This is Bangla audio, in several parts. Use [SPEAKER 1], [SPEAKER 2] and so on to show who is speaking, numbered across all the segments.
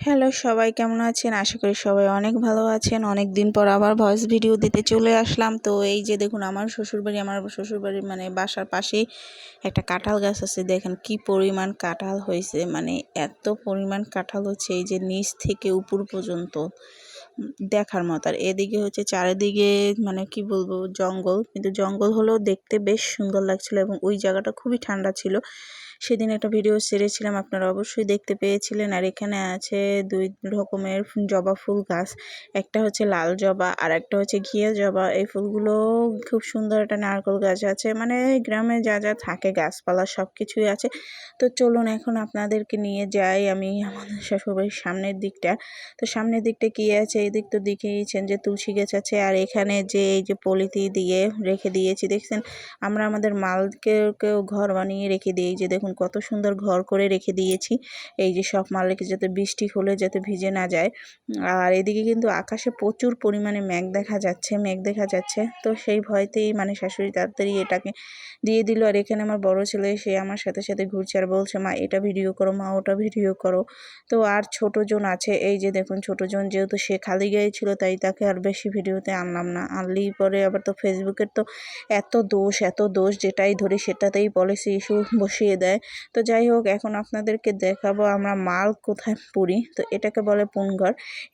[SPEAKER 1] হ্যালো সবাই কেমন আছেন? আশা করি সবাই অনেক ভালো আছেন। অনেক দিন পর আবার ভয়েস ভিডিও দিতে চলে আসলাম। তো এই যে দেখুন আমার শ্বশুরবাড়ির মানে বাসার পাশেই একটা কাঁঠাল গাছ আছে। দেখেন কি পরিমাণ কাঁঠাল হয়েছে, মানে এত পরিমাণ কাঁঠাল হচ্ছে এই যে নিচ থেকে উপর পর্যন্ত দেখার মতো। আর এদিকে হচ্ছে চারিদিকে মানে কি বলবো জঙ্গল, কিন্তু জঙ্গল হলেও দেখতে বেশ সুন্দর লাগছিল এবং ওই জায়গাটা খুবই ঠান্ডা ছিল। সেদিন একটা ভিডিও ছেড়েছিলাম, আপনারা অবশ্যই দেখতে পেয়েছিলেন। আর এখানে আছে 2 রকমের জবা ফুল গাছ, একটা হচ্ছে লাল জবা আর একটা হচ্ছে ঘিয়ে জবা। এই ফুলগুলো খুব সুন্দর। একটা নারকেল গাছ আছে, মানে গ্রামে যা যা থাকে গাছপালা সব কিছুই আছে। তো চলুন এখন আপনাদেরকে নিয়ে যাই আমি আমাদের শ্বশুরবাড়ির সামনের দিকটা। তো সামনের দিকটা কি আছে, এই দিক তো দেখেইছেন যে তুলসী গাছ আছে। আর এখানে যে এই যে পলিথি দিয়ে রেখে দিয়েছি দেখছেন, আমরা আমাদের মালকেও ঘর বানিয়ে রেখে দিই। যে দেখুন কত সুন্দর ঘর করে রেখে দিয়েছি, এই যে সব মালকে যাতে বৃষ্টি হলে যাতে ভিজে না যায়। আর এদিকে কিন্তু আকাশে প্রচুর পরিমাণে মেঘ দেখা যাচ্ছে। তো সেই ভয়তেই মানে শাশুড়ি তাড়াতাড়ি এটাকে দিয়ে দিল। আর এখানে আমার বড় ছেলে সে আমার সাথে সাথে ঘুরছে আর বলছে, মা এটা ভিডিও করো, মা ওটা ভিডিও করো। তো আর ছোট জন আছে, এই যে দেখুন ছোট জন, যেহেতু সে খালি গায়ে ছিল তাই তাকে আর বেশি ভিডিওতে আনলাম না। আনলেই পরে আবার তো ফেসবুকের তো এত দোষ যেটাই ধরে সেটাতেই পলিসি ইস্যু বসিয়ে দেয়। তো যাই হোক, এখন আপনাদেরকে দেখাবো আমরা মাল কোথায় পুরি। তো এটাকে বলে পুনঘর।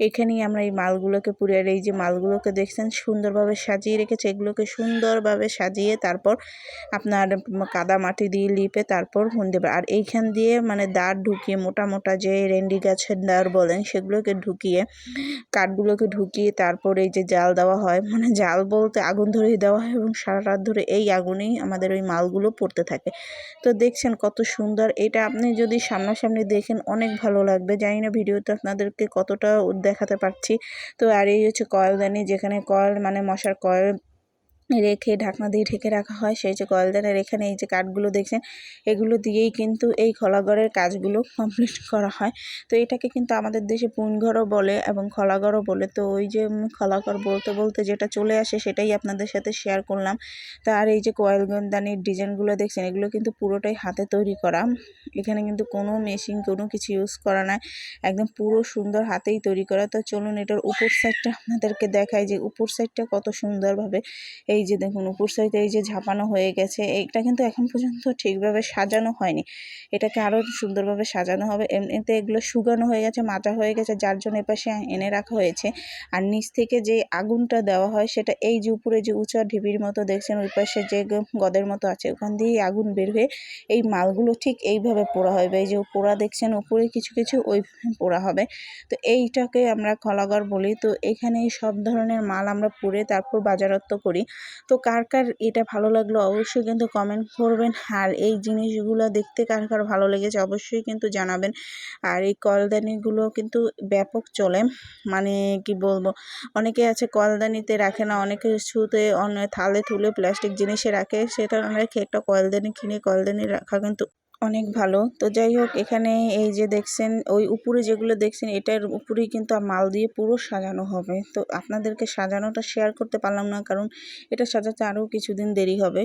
[SPEAKER 1] এখানেই আমরা এই মালগুলোকে পুরি। আর এই যে মালগুলোকে দেখছেন সুন্দরভাবে সাজিয়ে রেখেছে, এগুলোকে সুন্দরভাবে সাজিয়ে তারপর আপনার কাদা মাটি দিয়ে লিপে তারপর দেবে। আর এইখান দিয়ে মানে দাঁড় ঢুকিয়ে মোটা মোটা যে রেন্ডি গাছের দাঁড় বলেন সেগুলোকে ঢুকিয়ে কাঠগুলোকে ঢুকিয়ে তারপর এই যে জাল দেওয়া হয়, মানে জাল বলতে আগুন ধরিয়ে দেওয়া হয় এবং সারা রাত ধরে এই আগুনেই আমাদের ওই মালগুলো পড়তে থাকে। তো দেখছেন কত সুন্দর। এটা আপনি যদি সামনাসামনি দেখেন অনেক ভালো লাগবে। জানি না ভিডিওতে আপনাদেরকে কতটা দেখাতে পারছি। তো আর এই হচ্ছে কয়েলদানি, যেখানে কয়েল মানে মশার কয়েল রেখে ঢাকনা দিয়ে ঢেকে রাখা হয়, সেই যে কয়েলদানের এখানে এই যে কাঠগুলো দেখছেন এগুলো দিয়েই কিন্তু এই খলাঘরের কাজগুলো কমপ্লিট করা হয়। তো এটাকে কিন্তু আমাদের দেশে পুনঘরও বলে এবং খলাঘরও বলে। তো ওই যে খলাঘর বলতে বলতে যেটা চলে আসে সেটাই আপনাদের সাথে শেয়ার করলাম। তো আর এই যে কয়েলদানির ডিজাইনগুলো দেখছেন এগুলো কিন্তু পুরোটাই হাতে তৈরি করা। এখানে কিন্তু কোনো মেশিন কোনো কিছু ইউজ করা নাই, একদম পুরো সুন্দর হাতেই তৈরি করা। তো চলুন এটার উপর সাইডটা আপনাদেরকে দেখাই যে উপর সাইডটা কত সুন্দরভাবে এই যে দেখুন উপর সাইডে এই যে ঝাপানো হয়ে গেছে। এইটা কিন্তু এখন পর্যন্ত ঠিকভাবে সাজানো হয়নি, এটাকে আরও সুন্দরভাবে সাজানো হবে। এমনিতে এগুলো শুকানো হয়ে গেছে, মাজা হয়ে গেছে, যার জন্য এপাশে এনে রাখা হয়েছে। আর নিচ থেকে যে আগুনটা দেওয়া হয় সেটা এই যে উপরে যে উঁচা ঢিবির মতো দেখছেন ওই পাশে যে গদের মতো আছে ওখান দিয়েই আগুন বের হয়ে এই মালগুলো ঠিক এইভাবে পোড়া হবে। এই যে পোড়া দেখছেন উপরে কিছু কিছু ওইভাবে পোড়া হবে। তো এইটাকে আমরা খলাঘর বলি। তো এখানে সব ধরনের মাল আমরা পুড়ে তারপর বাজারত্ব করি। তো কার কার এটা ভালো লাগলো অবশ্যই কিন্তু কমেন্ট করবেন। আর এই জিনিসগুলো দেখতে কার কার ভালো লেগেছে অবশ্যই কিন্তু জানাবেন। আর এই কলদানিগুলো কিন্তু ব্যাপক চলে, মানে কি বলবো, অনেকে আছে কলদানিতে রাখে না, অনেকে শুতে অনেক থালে থুলে প্লাস্টিক জিনিসে রাখে, সেটা রেখে একটা কলদানি কিনে কলদানি রাখা কিন্তু অনেক ভালো। তো যাই হোক, এখানে এই যে দেখছেন ওই উপরে যেগুলো দেখছেন এটার উপরেই কিন্তু মাল দিয়ে পুরো সাজানো হবে। তো আপনাদেরকে সাজানোটা শেয়ার করতে পারলাম না, কারণ এটা সাজাতে আরও কিছুদিন দেরি হবে।